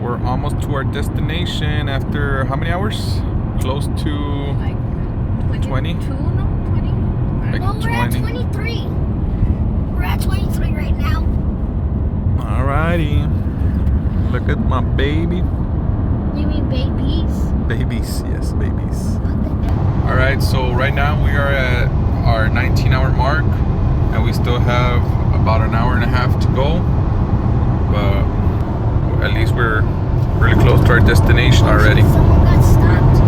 We're almost to our destination after how many hours? Close to like 20? 22, no? 20? Like Well, we're at 23. We're at 23 right now. Alrighty. Look at my baby. You mean babies? Babies, yes, babies. Alright, so right now we are at our 19-hour mark and we still have about an hour and a half to go. But at least we're really close to our destination already. Someone got stopped.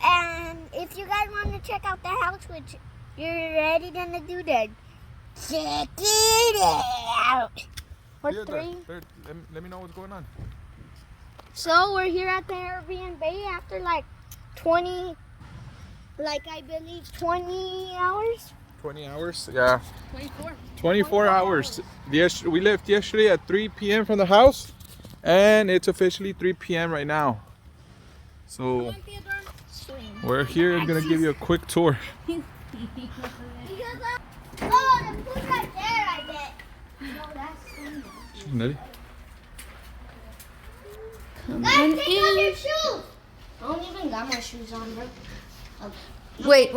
And if you guys want to check out the house, which you're ready then to do that, check it out. What Yeah, three? let me know what's going on. So we're here at the Airbnb after like 20, like I believe 20 hours. 20 hours? Yeah. 24. 24 hours. Yes, we left yesterday at 3 p.m. from the house, and it's officially 3 p.m. right now. So we're here. I'm gonna give you a quick tour. Oh, the food's right there, I bet. No, that's Nelly? Guys, take off your shoes. I don't even got my shoes on, bro. Wait.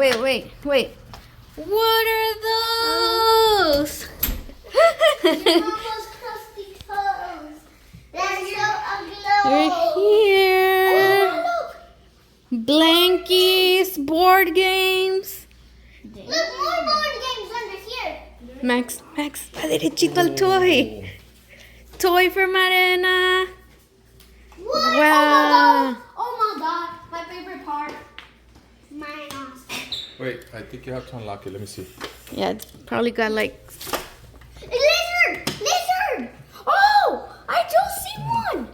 What are those? Mama's crusty toes. They're so ugly. They're here. Oh, Blankies, board games. look, more board games under here. Max, va derechito al toy. Toy for Marena. What? Wow. Oh my god, my favorite part. My ass. Wait, I think you have to unlock it. Let me see. Yeah, it's probably got like. Lizard! Lizard! Oh, I do see one.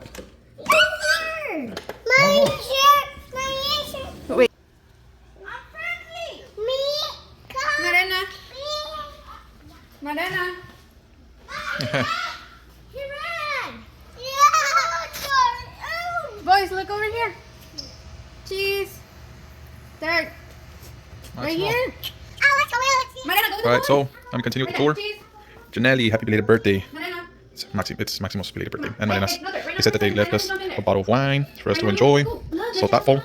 Lizard! My lizard! My lizard! Wait. I'm friendly. Me? Come. Marena. Me. Marena. He ran. Yeah, sorry. Boys, look over here. Cheese. Third. Right here. Marena, go. Alright, so I'm continue with the tour. Cheese. Janelli, happy belated birthday. Marena. It's Maximo's belated birthday. And Wait, Marena's. look, right They said that they left us a bottle of wine for us to enjoy. So thoughtful.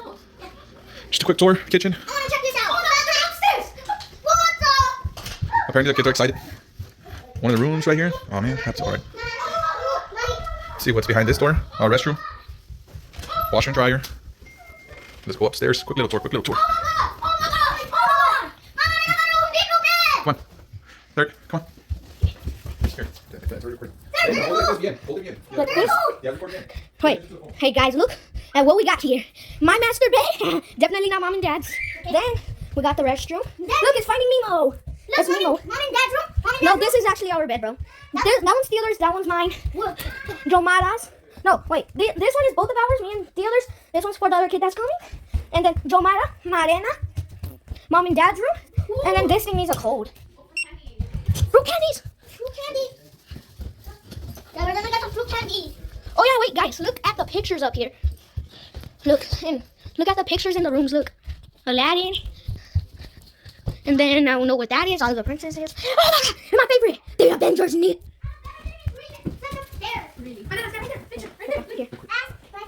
Just a quick tour, kitchen. I want to check this out. Oh, that's downstairs. What's up? Apparently the kids are excited. One of the rooms right here. Oh man, that's alright. See what's behind this door. Our restroom. Washer and dryer. Let's go upstairs. Quick little tour, quick little tour. Come on. Third, come on. Here. Hold it again. Like this? Yeah, record again. Wait, hey guys, look at what we got here. My master bed, definitely not mom and dad's. Then we got the restroom. Look, it's finding Mimo. That's Mimo. Mom and dad's room? No, this is actually our bed, bro. That one's Steelers, that one's mine. Joe Mara's. No, wait, this one is both of ours, me and Steelers. This one's for the other kid that's coming. And then Joe Mara, Marena, mom and dad's room. And then this thing needs a code. Fruit candies. Fruit candy. Yeah, we're gonna get some fruit candy. Oh yeah, wait, guys, look at the pictures up here. Look at the pictures in the rooms. Look, Aladdin, and then I don't know what that is. All the princesses. Oh my god, and my favorite, the Avengers need.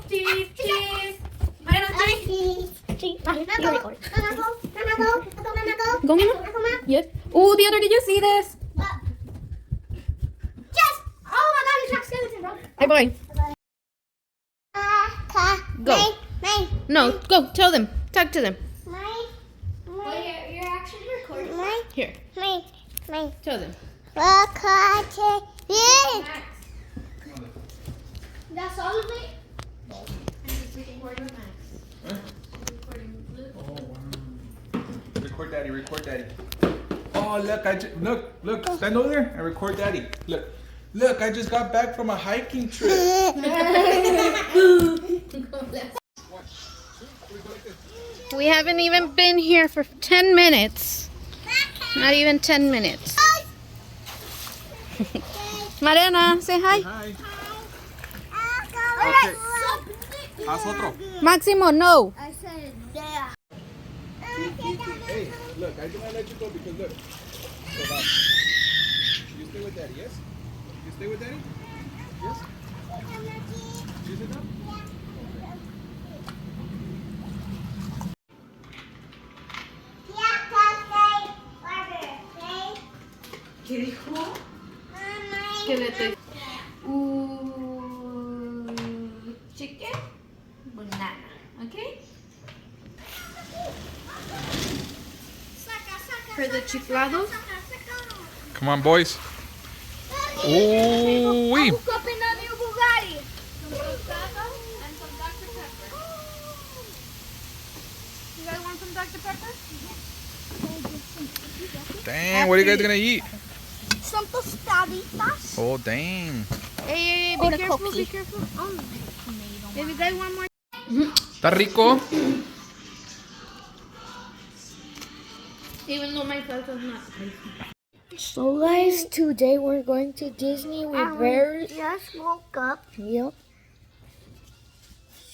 Cheese, cheese. Marena, cheese. Go, Mima. Yep. Oh, the other, did you see this? Yes! Oh my god, it's not skeleton, bro. Hey, boy. Go. Mine. No, go. Tell them. Talk to them. Mine. You're actually recording. Mine. Here. Mine. Tell them. That's all of it? Record daddy, record daddy. Oh look, look, stand over there and record daddy. Look, I just got back from a hiking trip. We haven't even been here for 10 minutes. Not even 10 minutes. Marena, say hi. Hi. Okay. Haz otro. Máximo, no. I said, yeah. Hey, look, I did not let you go because look. So that, you stay with daddy, yes? You stay with daddy? Yes? You sit down? ¿Qué dijo? Que le estoy... Chicken, banana, okay? For the chiflados. Come on, boys. Ooh, wee. And some Dr. Pepper. You guys want some Dr. Pepper? Dang, what are you guys gonna eat? Some tostaditas. Oh, dang. Hey, Or be a careful, cookie. be careful. Oh, if you guys want more. Está rico. Even though my salsa's not. So guys, today we're going to Disney with Bears. Just woke up. Yep.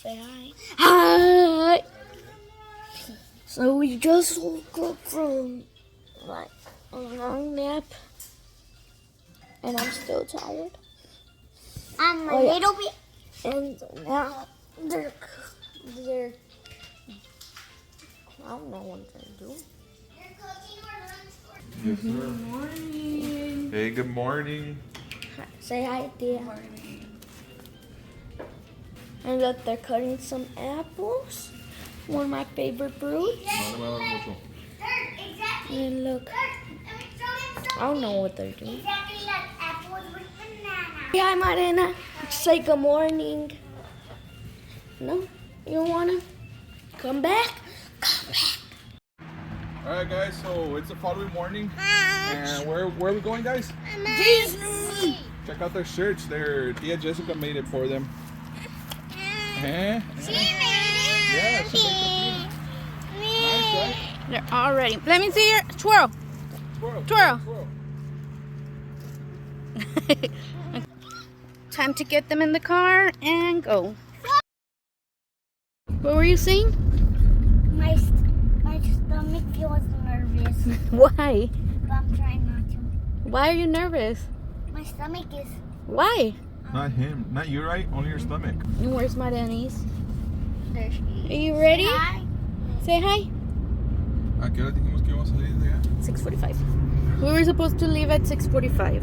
Say hi. Hi. So we just woke up from like a long nap, and I'm still tired. I'm a Oh, yeah. little bit. And now they're I don't know what they're doing. Yes, sir. Good morning. Hey, good morning. Say hi, dear. And look, they're cutting some apples. One of my favorite fruits. And look, I don't know what they're doing. Exactly like apples with banana. Hi, Marina. Say good morning. No, you don't wanna come back? Come back. All right, guys. So it's the following morning, and where are we going, guys? Disney. Check out their shirts. Their Tia Jessica made it for them. Uh-huh. She made it. Yeah, she made it. Nice, right? They're all ready. Let me see your twirl. Twirl. Twirl. Time to get them in the car and go. What were you saying? My stomach feels nervous, Why? but I'm trying not to. Why are you nervous? My stomach is. Why? Not him. Not you, right? Only your stomach. And where's my Denny's? There she is. Are you ready? Hi. Say hi. ¿A qué hora dijimos que íbamos a salir de allá? 6:45. We were supposed to leave at 6:45.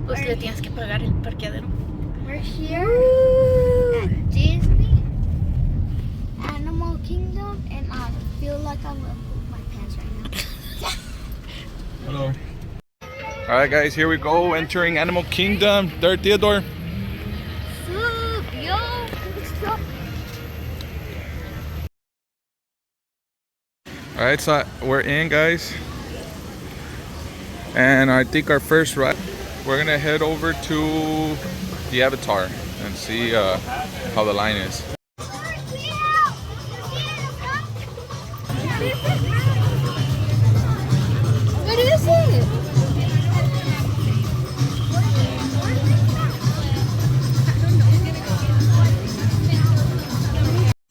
Pues le tienes que pagar el parqueadero. We're here at Disney, Animal Kingdom, and I feel like I'm gonna poop my pants right now. Hello. All right, guys. Here we go. Entering Animal Kingdom. There, Theodore. Soup, yo. Stop. All right, so we're in, guys. And I think our first ride, we're gonna head over to the Avatar and see how the line is. What is it?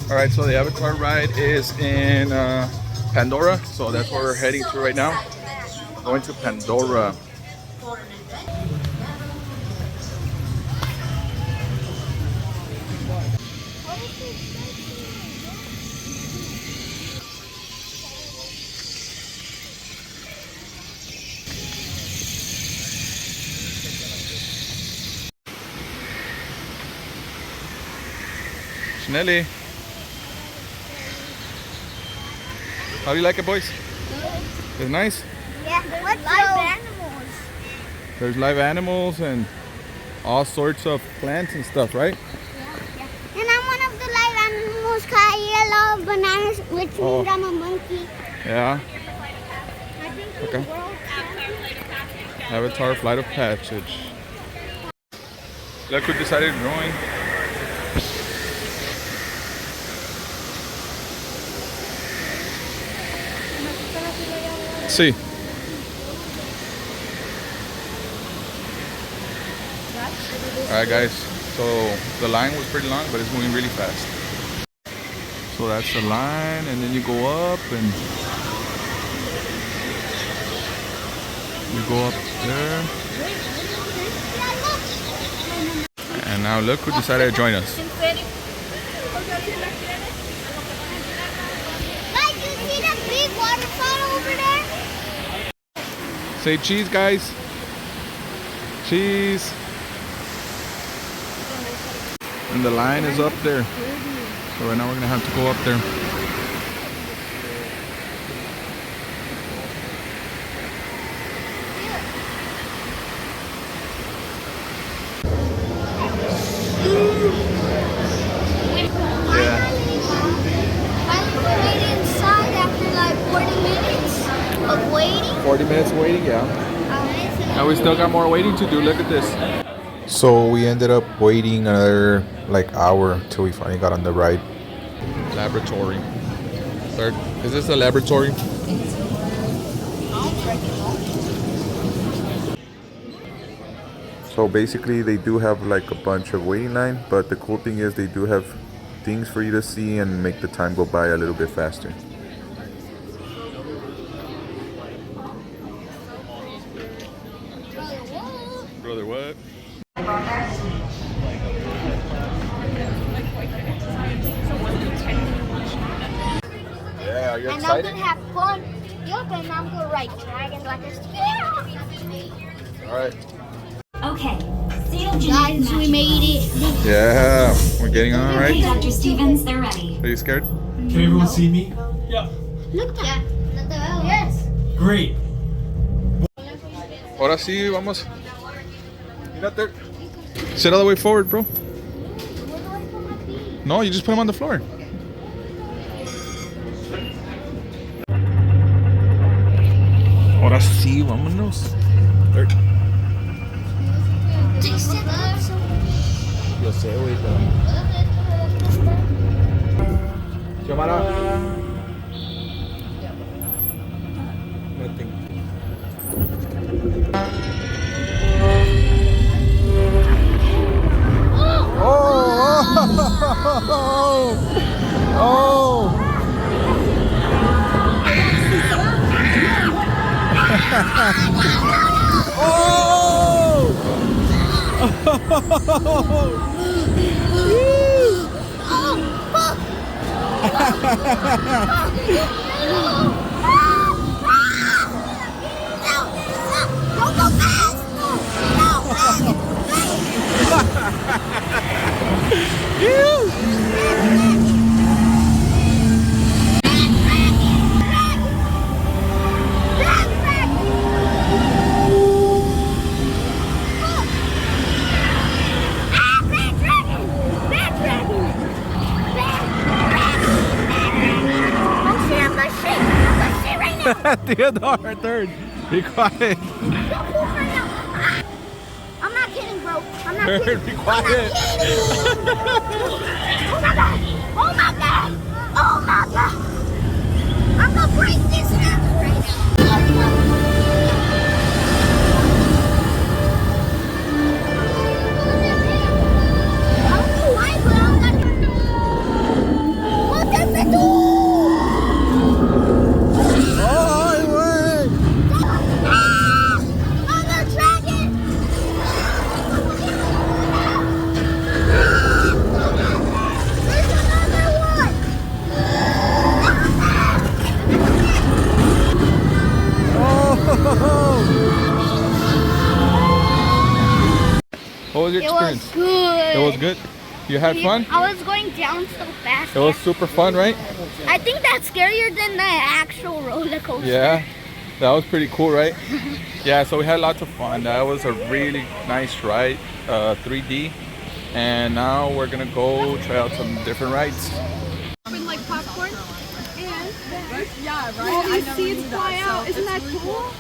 All right, so the Avatar ride is in Pandora, so that's where we're heading to right now. Going to Pandora. Schnelly. How do you like it, boys? It's nice. Yeah, what's live animals? There's live animals and all sorts of plants and stuff, right? And I'm one of the live animals, called yellow bananas, which Oh. means I'm a monkey. Yeah. I think Okay. the world Avatar Flight of Passage. Look who decided to join. See. Alright guys, so the line was pretty long, but it's moving really fast. So that's the line, and then you go up and you go up there. And now look who decided to join us. Guys, you see the big big waterfall over there? Say cheese, guys. Cheese. And the line is up there. So right now we're gonna have to go up there. Finally made it inside after like 40 minutes of waiting. 40 minutes waiting, yeah. And we still got more waiting to do. Look at this. So we ended up waiting another like hour till we finally got on the ride. Laboratory. Is this a laboratory? So basically they do have like a bunch of waiting line, but the cool thing is they do have things for you to see and make the time go by a little bit faster. Brother, what? Yeah, are you And I'm excited? gonna have fun. Yup, and I'm gonna ride dragons like this. Yeah. All right. Okay, seal Guys, we made it. Yeah, we're getting on, Okay, right? Dr. Stevens, they're ready. Are you scared? Can everyone see me? Yeah. Look at that. Yes. Great. Ahora sí, vamos. You're not there. Sit all the way forward, bro. No, you just put them on the floor. Ahora sí, vámonos. There. Yo sé, güey, pero... Xiomara. Nothing. Theodore, third. Be quiet. I'm not kidding, bro. I'm not Third, kidding. be quiet. Oh my god! Oh my god! Oh my god! I'm gonna break this house right now. I don't know why, but I'm not. What does it do? Mother dragon! There's another one! What was your It was experience? good. It was good? You had fun? I was going down so fast. It was super fun, right? I think that's scarier than the actual roller coaster. Yeah, that was pretty cool, right? Yeah, so we had lots of fun. That was a really nice ride, 3D. And now we're gonna go try out some different rides. Like popcorn. And yeah, right. All these seeds fly out. Isn't that cool?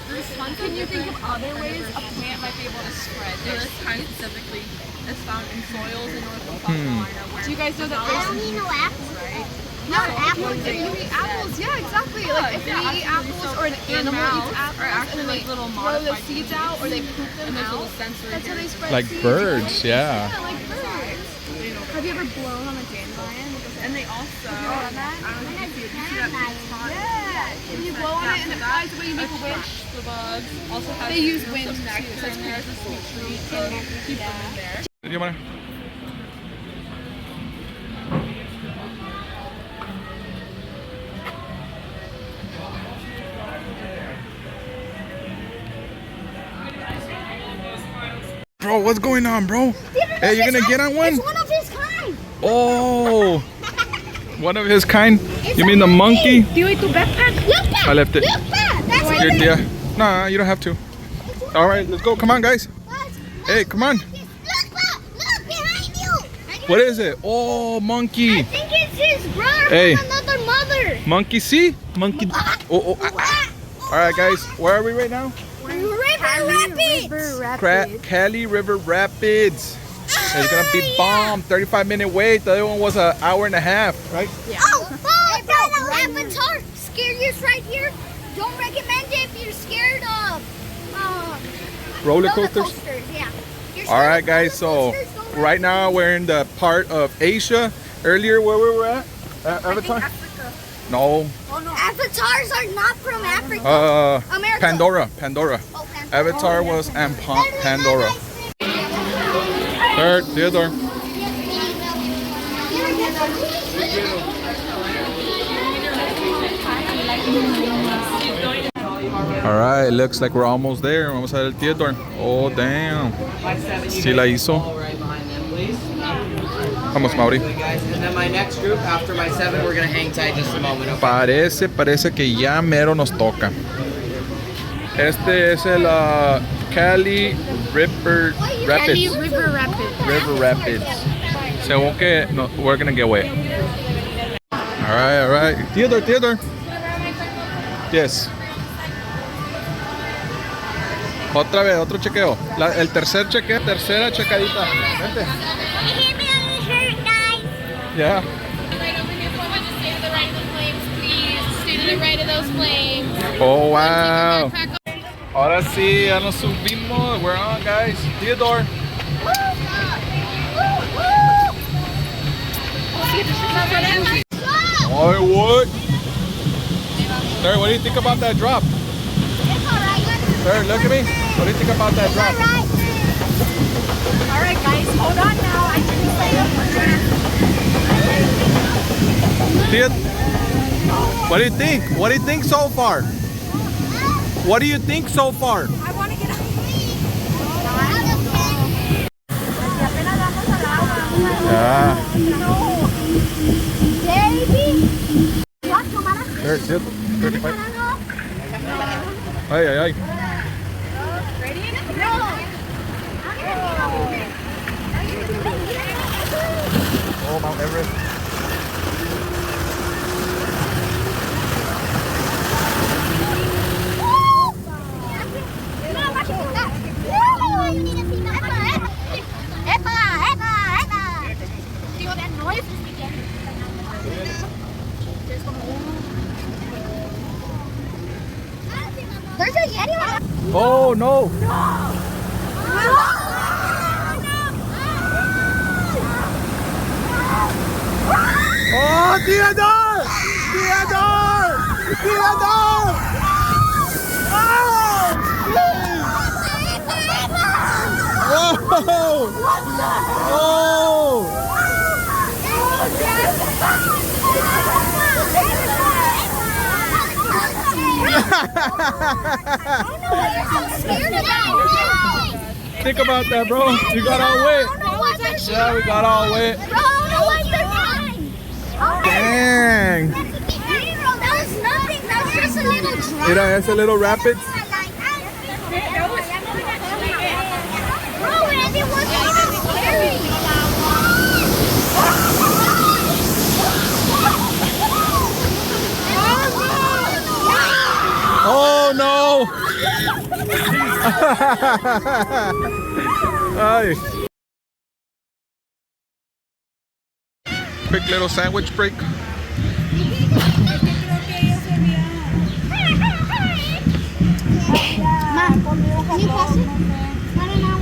Can you think of other ways a plant might be able to spread? This kind specifically is found in soils in North Carolina. Do you guys know that I don't there's need no apples. no apples? If you eat apples, yeah, exactly. Like if we eat apples or an animal eats apples, and then they throw the seeds out or they poop them out, that's how they spread Like seeds. birds, yeah. Yeah, like birds. Have you ever blown on a dandelion? And they also, I don't know if you see that yeah, when you blow on it and it flies away, you make a wish. The bugs also have they use wind too. So it's a sweet treat, so keep them in there. Do you wanna? Bro, what's going on, bro? Hey, you're gonna get on one? It's one of his kind. Oh, one of his kind. You mean the monkey? Do you eat the backpack? Look, Pat. I left it. Look, Pat. That's Here, dear. Nah, you don't have to. All right, let's go. Come on, guys. Hey, come on. Look, Pat. Look behind you. What is it? Oh, monkey. I think it's his brother Hey. from another mother. Monkey see? Monkey. Oh. All right, guys. Where are we right now? River Rapids. Cali River Rapids. It's gonna be bomb. 35-minute wait. The other one was an hour and a half, right? Oh, Avatar. Scariest right here. Don't recommend it if you're scared of Roller coasters. Yeah. You're All scared right, of guys. So roller coasters, don't right now we're in the part of Asia. Earlier, where we were at? Avatar? No. Avatars are not from Africa. America. Pandora. Oh, Pandora. Avatar was Pandora. Third, Theodore. All right, looks like we're almost there. Vamos a ver el Theodore. Oh, damn. Sí la hizo. Vamos, Mauri. Guys, and then my next group, after my 7, we're gonna hang tight just a moment, okay? Parece que ya mero nos toca. Este es el Cali River Rapids. River Rapids. River Rapids. Según que no, we're gonna get wet. All right. Theodore. Yes. Otra vez, otro chequeo. El tercer chequeo, tercera checadita. Vente. Yeah. Oh, wow. Ahora sí, ya nos subimos. We're on, guys. Theodore. Oh, what? Sir, what do you think about that drop? Sir, look at me. What do you think about that drop? All right, guys, hold on now. I What do you think? What do you think so far? What do you think so far? I want to get out. Yeah. Baby. Sir, sit. Ay. Oh, Mount Everest. There's a Yeti. Oh, no. Oh, Theodore! Think about that, bro. You got all wet. Yeah, we got all wet. Dang. There's nothing. That's just a little drop. Mira, ese little rapids. Bro, and it wasn't even scary. Oh no! Ay. Quick little sandwich break. Can you pass it? I don't know.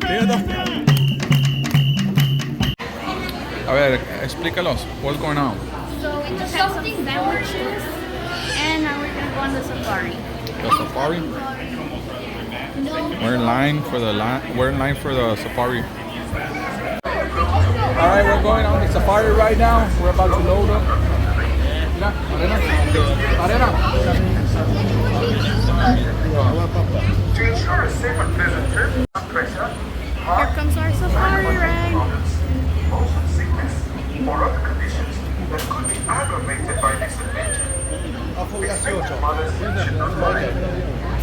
Theodore. A ver, explícalos. What's going on? So we just had some sandwiches, and now we're gonna go on the safari. The safari? We're in line for the safari. All right, we're going on the safari right now. We're about to load up. Mira, arena. To ensure a safe and pleasant trip, pressure, Here comes our safari ride. motion sickness, or other conditions that could be aggravated by this adventure. Expectant mothers should not worry.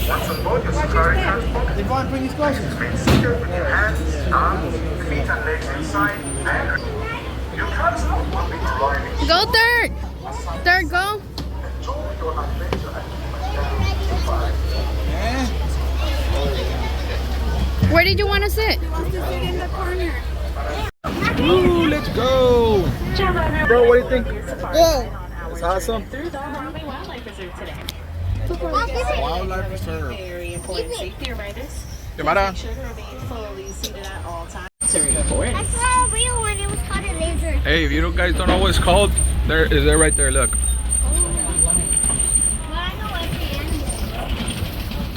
Once on board your safari transport, it's been secured with your hands, arms, feet and legs inside, and your transport will be arriving. Go Third! Third, go! Enjoy your adventure at Safari. Where did you want to sit? Ooh, let's go! Bro, what do you think? It's awesome. Through the Harvey Wildlife Reserve today. Wildlife Reserve. Very important safety reminders. Yamada. Make sure to remain fully seated at all times. To reinforce. I saw a real one. It was called a laser. Hey, if you guys don't know what it's called, there is it right there. Look. But I know every animal.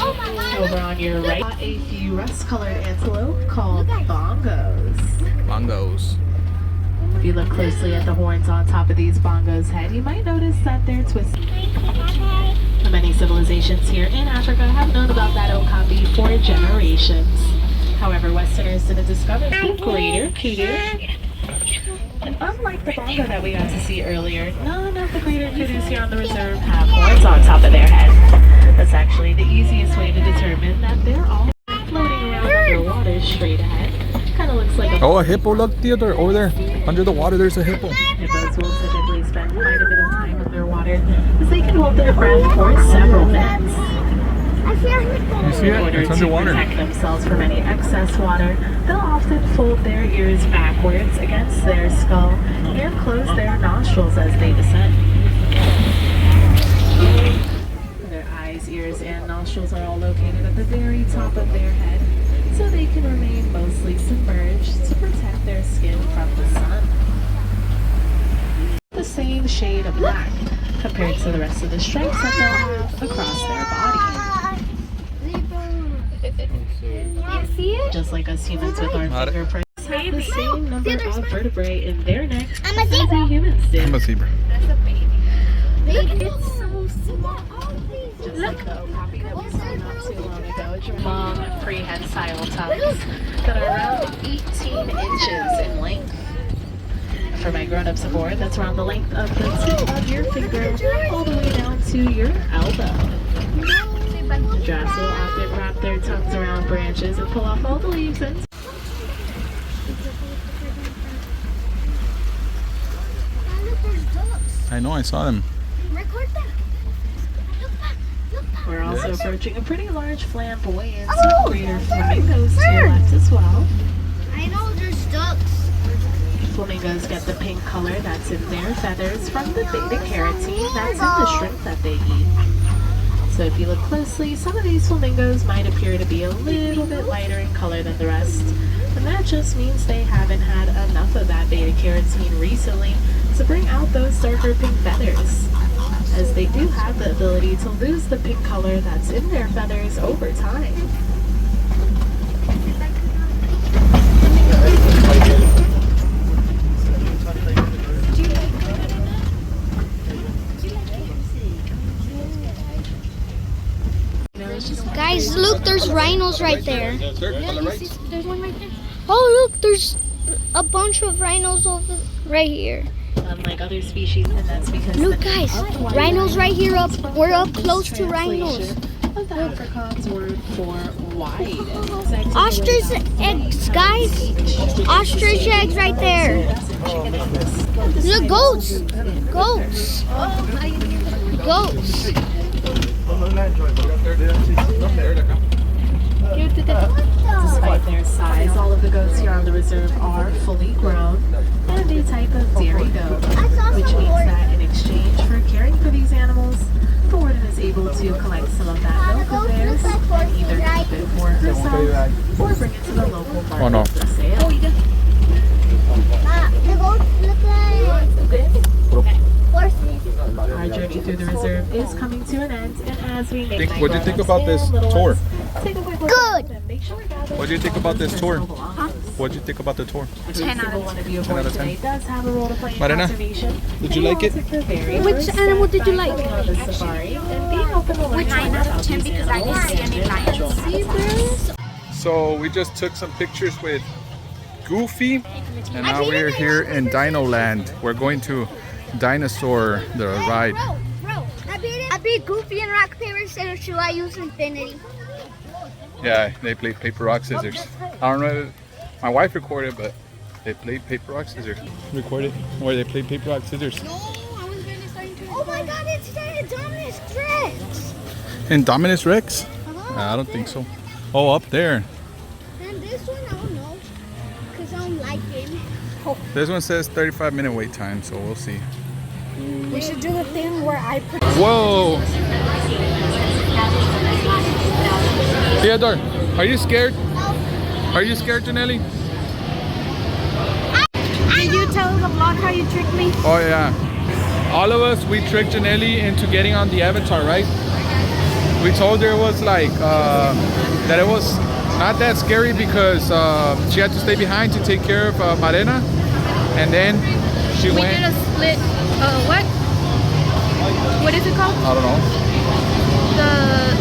Oh my God! Over on your right, a few rust-colored antelope called bongos. Bongos. If you look closely at the horns on top of these bongos' head, you might notice that they're twisted. Many civilizations here in Africa have known about that okapi for generations. However, Westerners didn't discover the greater kudu. And unlike the bongo that we got to see earlier, none of the greater kudus here on the reserve have horns on top of their head. That's actually the easiest way to determine that they're all floating around underwater straight ahead. Kind of looks like a Oh, a hippo. Look, Theodore, over there. Under the water, there's a hippo. hippos will typically spend quite a bit of time underwater as they can hold their breath for several minutes. I see a hippo. You see In it? order It's to underwater. protect themselves from any excess water, they'll often fold their ears backwards against their skull and close their nostrils as they descend. Their eyes, ears, and nostrils are all located at the very top of their head, so they can remain mostly submerged to protect their skin from the sun. The same shade of black compared to the rest of the stripes that they'll have across their body. See it? Just like us humans with our fingerprints have the same number of vertebrae in their necks I'm a as zebra. the humans do. I'm a zebra. It's so small. Just like the okapi that we saw not too long ago. Long prehensile tongues that are around 18 inches in length. For my grown-ups aboard, that's around the length of the tip of your finger all the way down to your elbow. Giraffes will often wrap their tongues around branches and pull off all the leaves and Look, there's ducks. I know, I saw them. Record them. Look back. Look back. we're also approaching a pretty large flamboyant greater flamingos to your left as well. I know there's ducks. Flamingos get the pink color that's in their feathers from the beta carotene that's in the shrimp that they eat. So if you look closely, some of these flamingos might appear to be a little bit lighter in color than the rest. And that just means they haven't had enough of that beta carotene recently to bring out those darker pink feathers, as they do have the ability to lose the pink color that's in their feathers over time. Guys, look, there's rhinos right there. There's one right there. Oh, look, there's a bunch of rhinos over right here. Unlike other species, and that's because Look, the guys, upwide rhinos right here up. We're up is close to rhinos. translation of the Afrikaans word for wide. And it's actually Ostrich eggs, guys. Ostrich eggs right there. Look, goats. Goats. Goats. Despite their size, all of the goats here on the reserve are fully grown and a type of dairy goat, which means that in exchange for caring for these animals, the warden is able to collect some of that milk of theirs and either keep it for herself or bring it to the local market Oh, no. for sale. The goats as we make What'd you think about this tour? Take a quick look. Good. Make sure What do you think about this tour? What do you think about the tour? 10 out of 10. 10 out of 10. does have a role to play in Marina, conservation. did you like it? Which animal did you like? The safari and being open to learn 9 out of 10 because I didn't see any lions. So we just took some pictures with Goofy, and now we're here in Dino Land. We're going to Dinosaur, the ride. Bro, I beat Goofy and rock, paper, scissors. Should I use Infinity? Yeah, they played paper, rock, scissors. I don't know, my wife recorded, but they played paper, rock, scissors. Recorded where they played paper, rock, scissors. No, I was really starting to. Oh my God, it's the Dominus Rex. Indominus Rex? I don't think so. Oh, up there. And this one, I don't know, because I don't like him. This one says 35-minute wait time, so we'll see. We should do the thing where I put. Whoa! Theodore, are you scared? Are you scared, Janelli? Did you tell the vlog how you tricked me? Oh yeah. All of us, we tricked Janelli into getting on the Avatar, right? We told her it was like, that it was not that scary because she had to stay behind to take care of Marina. And then she went... We did a split, what? What is it called? I don't know.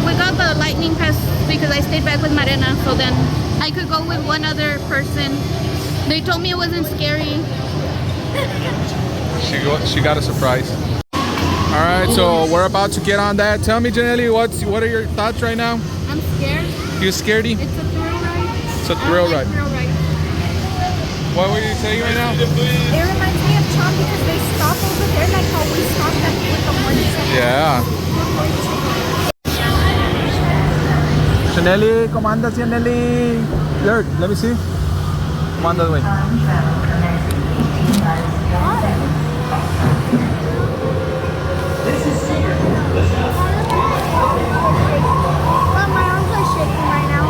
We got the lightning pass because I stayed back with Marina, so then I could go with one other person. They told me it wasn't scary. She got a surprise. All right, so we're about to get on that. Tell me, Janelli, what are your thoughts right now? I'm scared. You scaredy? It's a thrill ride. It's a thrill ride. Thrill ride. What were you saying right now? It reminds me of Chom because they stop over there like how we stopped at with the morning. Yeah. Janelli, ¿cómo andas, Janelli? There, let me see. ¿Cómo andas, güey? But my arms are shaking right now.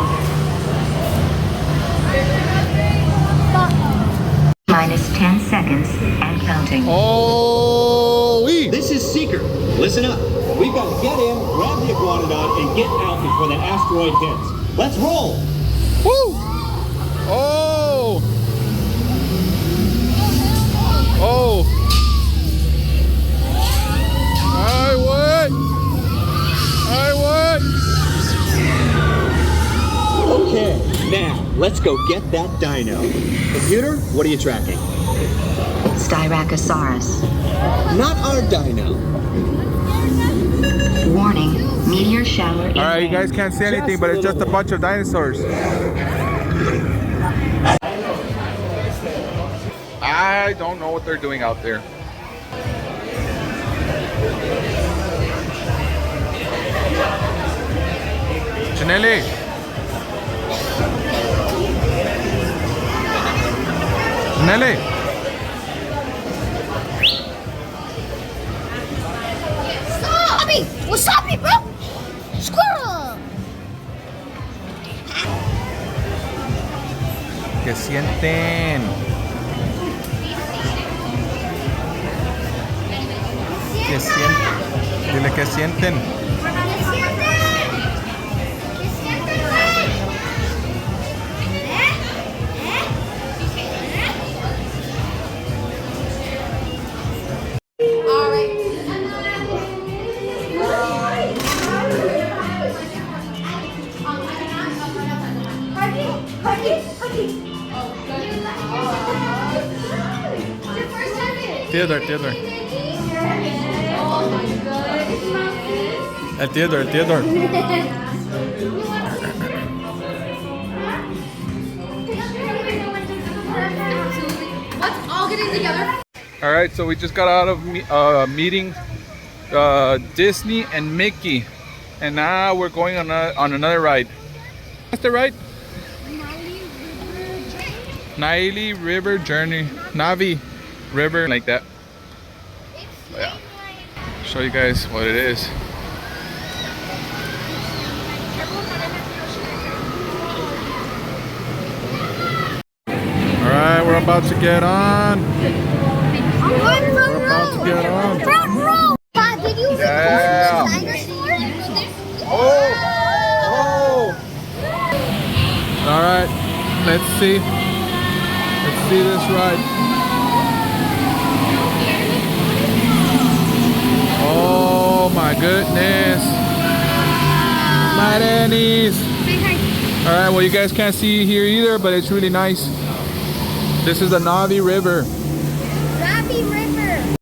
Minus 10 seconds and counting. Oh, This is Seeker. Listen up. We've got to get in, grab the iguanodon, and get out before the asteroid hits. Let's roll. Woo! Oh! Oh! Okay, now let's go get that dino. Computer, what are you tracking? Styracosaurus. Not our dino. Warning, meteor shower. All right, you guys can't see anything, but it's just a bunch of dinosaurs. I don't know what they're doing out there. Janelli. Janelli. Wasabi! Wasabi, bro! Squirrel! ¿Qué sienten? ¿Qué sienten? Dile qué sienten. Theodore. El Theodore. Let's all get in together. All right, so we just got out of meeting Disney and Mickey, and now we're going on another ride. What's the ride? Naili River Journey. Navi River, like that. Yeah. Show you guys what it is. All right, we're about to get on. We're about to get on. Front row! Did you Yeah. dinosaur? Let's see. Let's see this ride. Oh my goodness. My Denny's. All right, well, you guys can't see here either, but it's really nice. This is the Navi River. Navi River.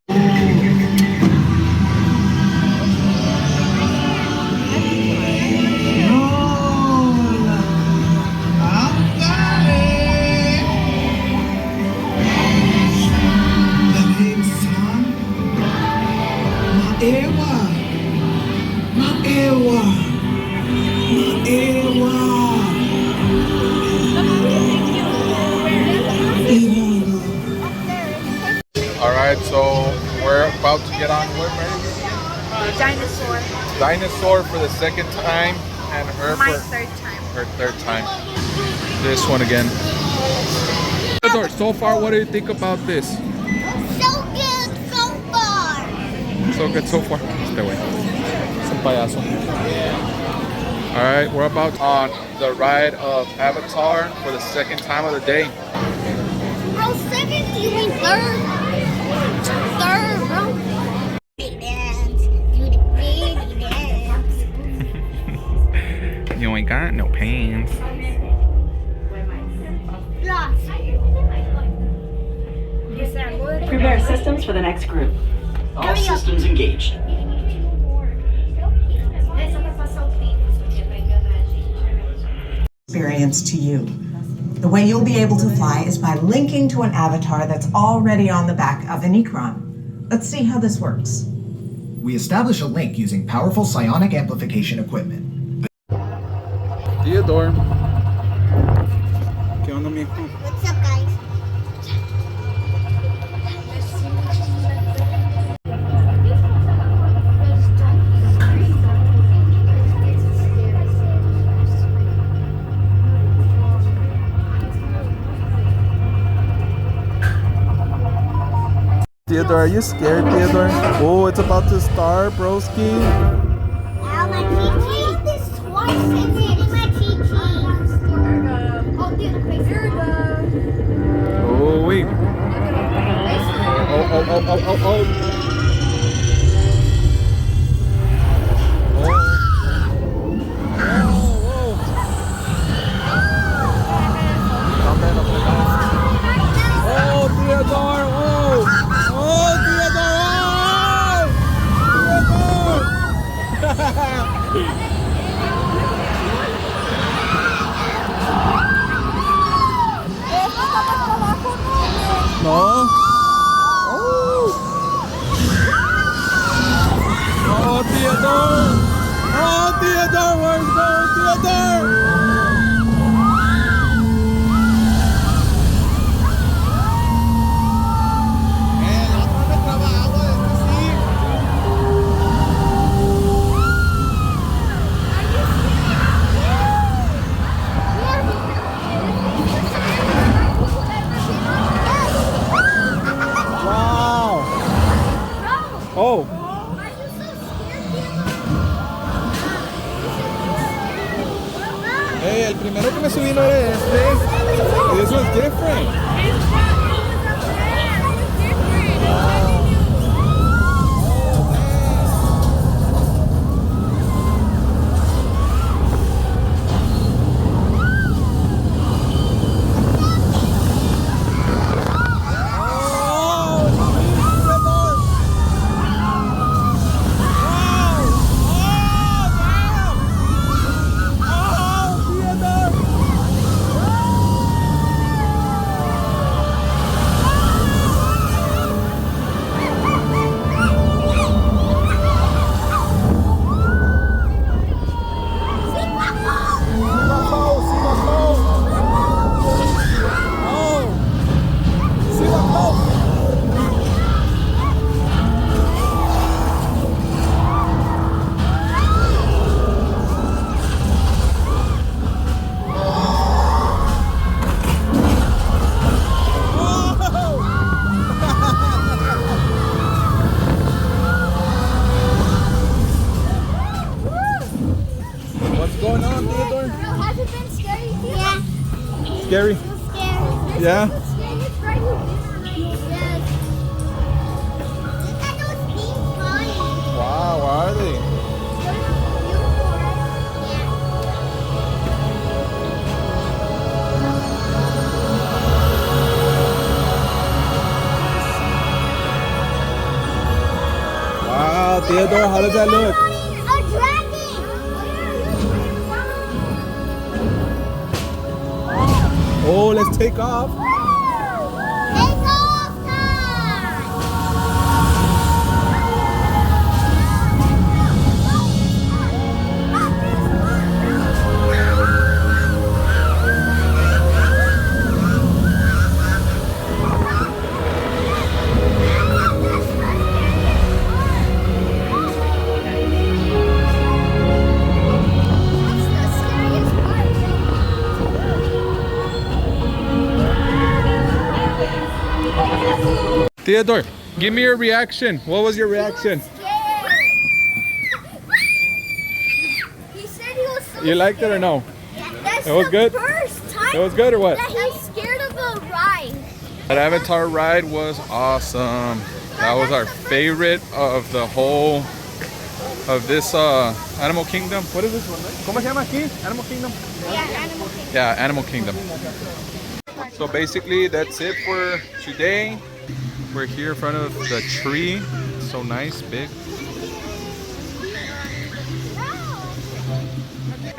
All right, so we're about to get on what, Mary? Dinosaur. Dinosaur for the second time, and her My for third time. her third time. This one again. So far, what do you think about this? So good so far. So good so far. Stay away. Es un payaso. All right, we're about on the ride of Avatar for the second time of the day. Bro, second, you mean third? Third, bro. Dance, do the pretty dance. You ain't got no pants. Prepare systems for the next group. All systems engaged. Experience to you. The way you'll be able to fly is by linking to an avatar that's already on the back of an Ikron. Let's see how this works. We establish a link using powerful psionic amplification equipment. Theodore. ¿Qué onda, mijo? What's up, guys? Theodore, are you scared, Theodore? Oh, it's about to start, broski. Ow, my chi-chi. This twice and hitting my chi-chi. Oh, dude, here we go. Oh, wait. Oh. Oh, Theodore! Oh, No. Oh, Theodore! Oh, Theodore! Where's going, Theodore? Oh. Hey, el primero que me subí no era este. This was different. scary? Scared. Yeah? It's right here. Yes. Look at those things flying. Wow, where are they? Wow, Theodore, how does that look? A dragon. Oh, let's take off. Take off time. Theodore, give me your reaction. What was your reaction? He said he was so You liked it or no? That's It was the good? first time It was good or what? that he's scared of the ride. That Avatar ride was awesome. That was our favorite of the whole of this Animal Kingdom. What is this one? ¿Cómo se llama aquí? Animal Kingdom? Yeah, Animal Kingdom. Yeah, Animal Kingdom. So basically that's it for today. We're here in front of the tree. So nice, big.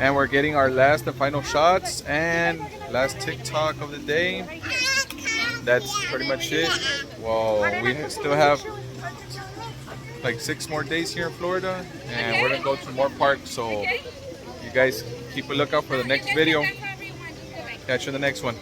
And we're getting our last and final shots and last TikTok of the day. That's pretty much it. Well, we still have like 6 more days here in Florida, and we're gonna go to more parks. So you guys keep a lookout for the next video. Catch you in the next one.